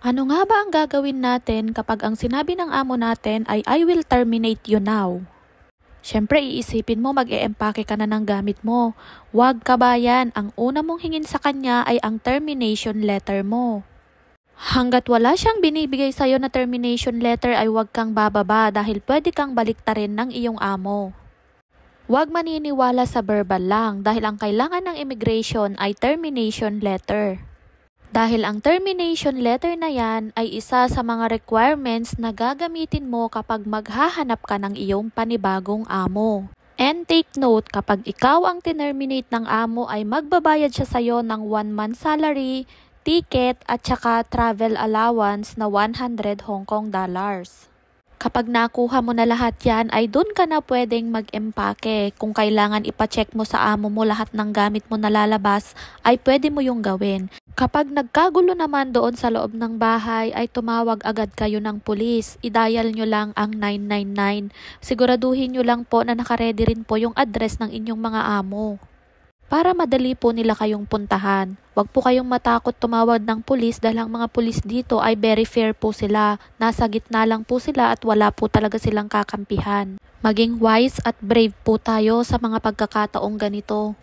Ano nga ba ang gagawin natin kapag ang sinabi ng amo natin ay I will terminate you now? Siyempre iisipin mo mag-e-empake ka na ng gamit mo. Huwag kabayan, ang una mong hingin sa kanya ay ang termination letter mo. Hanggat wala siyang binibigay sa'yo na termination letter ay huwag kang bababa dahil pwede kang baliktarin ng iyong amo. Huwag maniniwala sa verbal lang dahil ang kailangan ng immigration ay termination letter. Dahil ang termination letter na yan ay isa sa mga requirements na gagamitin mo kapag maghahanap ka ng iyong panibagong amo. And take note, kapag ikaw ang tinerminate ng amo ay magbabayad siya sa'yo ng 1 month salary, ticket at saka travel allowance na 100 Hong Kong dollars. Kapag nakuha mo na lahat yan ay dun ka na pwedeng mag-empake. Kung kailangan ipacheck mo sa amo mo lahat ng gamit mo na lalabas ay pwede mo yung gawin. Kapag nagkagulo naman doon sa loob ng bahay ay tumawag agad kayo ng pulis. I-dial nyo lang ang 999. Siguraduhin nyo lang po na nakaredy rin po yung address ng inyong mga amo. Para madali po nila kayong puntahan. Huwag po kayong matakot tumawag ng pulis dahil ang mga pulis dito ay very fair po sila. Nasa gitna lang po sila at wala po talaga silang kakampihan. Maging wise at brave po tayo sa mga pagkakataong ganito.